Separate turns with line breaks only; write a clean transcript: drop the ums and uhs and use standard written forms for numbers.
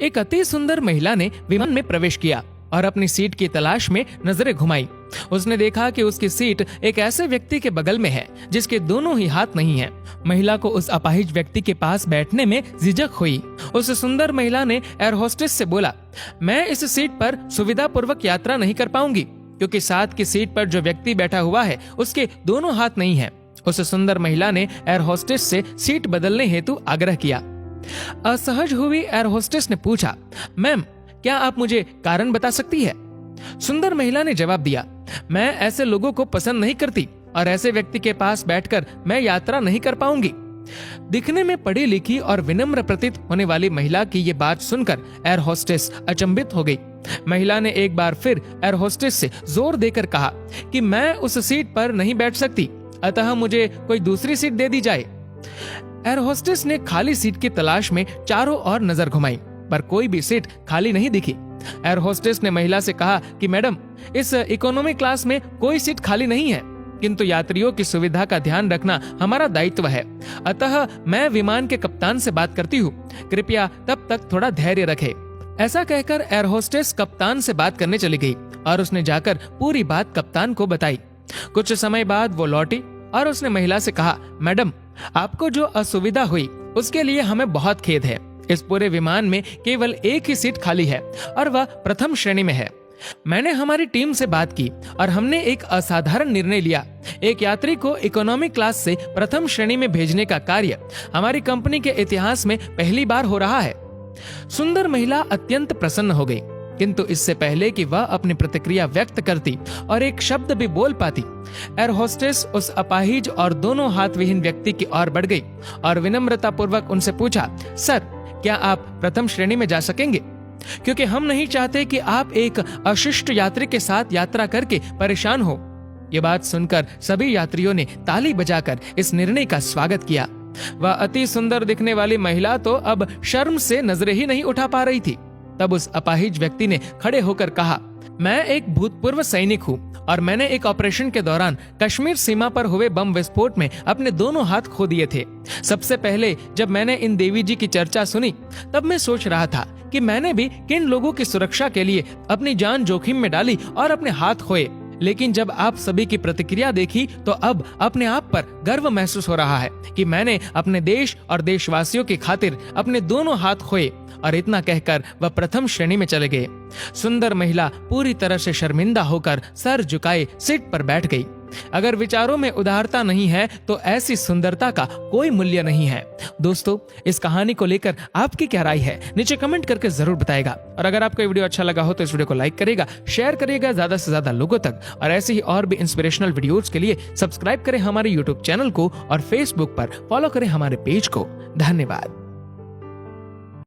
एक अति सुंदर महिला ने विमान में प्रवेश किया और अपनी सीट की तलाश में नजरें घुमाई। उसने देखा कि उसकी सीट एक ऐसे व्यक्ति के बगल में है जिसके दोनों ही हाथ नहीं हैं। महिला को उस अपाहिज व्यक्ति के पास बैठने में झिझक हुई। उस सुंदर महिला ने एयर होस्टेस से बोला, मैं इस सीट पर सुविधा पूर्वक यात्रा नहीं कर पाऊंगी क्योंकि साथ की सीट पर जो व्यक्ति बैठा हुआ है उसके दोनों हाथ नहीं है। उस सुंदर महिला ने एयर होस्टेस से सीट बदलने हेतु आग्रह किया। असहज हुई एयर होस्टेस ने पूछा, मैम क्या आप मुझे कारण बता सकती है? सुंदर महिला ने जवाब दिया, मैं ऐसे लोगों को पसंद नहीं करती और ऐसे व्यक्ति के पास बैठकर मैं यात्रा नहीं कर पाऊंगी। दिखने में पढ़ी लिखी और विनम्र प्रतीत होने वाली महिला की ये बात सुनकर एयर होस्टेस अचंभित हो गई। महिला ने एक बार फिर एयर होस्टेस से जोर देकर कहा कि मैं उस सीट पर नहीं बैठ सकती, अतः मुझे कोई दूसरी सीट दे दी जाए। एयर होस्टेस ने खाली सीट की तलाश में चारों ओर नजर घुमाई पर कोई भी सीट खाली नहीं दिखी। एयर होस्टेस ने महिला से कहा कि मैडम, इस इकोनॉमी क्लास में कोई सीट खाली नहीं है, किंतु यात्रियों की सुविधा का ध्यान रखना हमारा दायित्व है, अतः मैं विमान के कप्तान से बात करती हूँ, कृपया तब तक थोड़ा धैर्य रखें। ऐसा कहकर एयर होस्टेस कप्तान से बात करने चली गई और उसने जाकर पूरी बात कप्तान को बताई। कुछ समय बाद वो लौटी और उसने महिला से कहा, मैडम आपको जो असुविधा हुई उसके लिए हमें बहुत खेद है। इस पूरे विमान में केवल एक ही सीट खाली है और वह प्रथम श्रेणी में है। मैंने हमारी टीम से बात की और हमने एक असाधारण निर्णय लिया। एक यात्री को इकोनॉमी क्लास से प्रथम श्रेणी में भेजने का कार्य हमारी कंपनी के इतिहास में पहली बार हो रहा है। सुंदर महिला अत्यंत प्रसन्न हो गई, किंतु इससे पहले कि वह अपनी प्रतिक्रिया व्यक्त करती और एक शब्द भी बोल पाती, एयर होस्टेस उस अपाहिज और दोनों हाथ विहीन व्यक्ति की ओर बढ़ गई और विनम्रता पूर्वक उनसे पूछा, सर क्या आप प्रथम श्रेणी में जा सकेंगे? क्योंकि हम नहीं चाहते कि आप एक अशिष्ट यात्री के साथ यात्रा करके परेशान हो। ये बात सुनकर सभी यात्रियों ने ताली बजाकर इस निर्णय का स्वागत किया। वह अति सुंदर दिखने वाली महिला तो अब शर्म से नजरें ही नहीं उठा पा रही थी। तब उस अपाहिज व्यक्ति ने खड़े होकर कहा, मैं एक भूतपूर्व सैनिक हूँ और मैंने एक ऑपरेशन के दौरान कश्मीर सीमा पर हुए बम विस्फोट में अपने दोनों हाथ खो दिए थे। सबसे पहले जब मैंने इन देवी जी की चर्चा सुनी तब मैं सोच रहा था कि मैंने भी किन लोगों की सुरक्षा के लिए अपनी जान जोखिम में डाली और अपने हाथ खोए, लेकिन जब आप सभी की प्रतिक्रिया देखी तो अब अपने आप पर गर्व महसूस हो रहा है कि मैंने अपने देश और देशवासियों की खातिर अपने दोनों हाथ खोए। और इतना कहकर वह प्रथम श्रेणी में चले गए। सुंदर महिला पूरी तरह से शर्मिंदा होकर सर झुकाए सीट पर बैठ गई। अगर विचारों में उदारता नहीं है तो ऐसी सुंदरता का कोई मूल्य नहीं है। दोस्तों, इस कहानी को लेकर आपकी क्या राय है नीचे कमेंट करके जरूर बताएगा। और अगर आपको ये वीडियो अच्छा लगा हो तो इस वीडियो को लाइक करेगा, शेयर करिएगा ज्यादा से ज्यादा लोगों तक। और ऐसे ही और भी इंस्पिरेशनल वीडियोस के लिए सब्सक्राइब करें हमारे यूट्यूब चैनल को और फेसबुक पर फॉलो करें हमारे पेज को। धन्यवाद।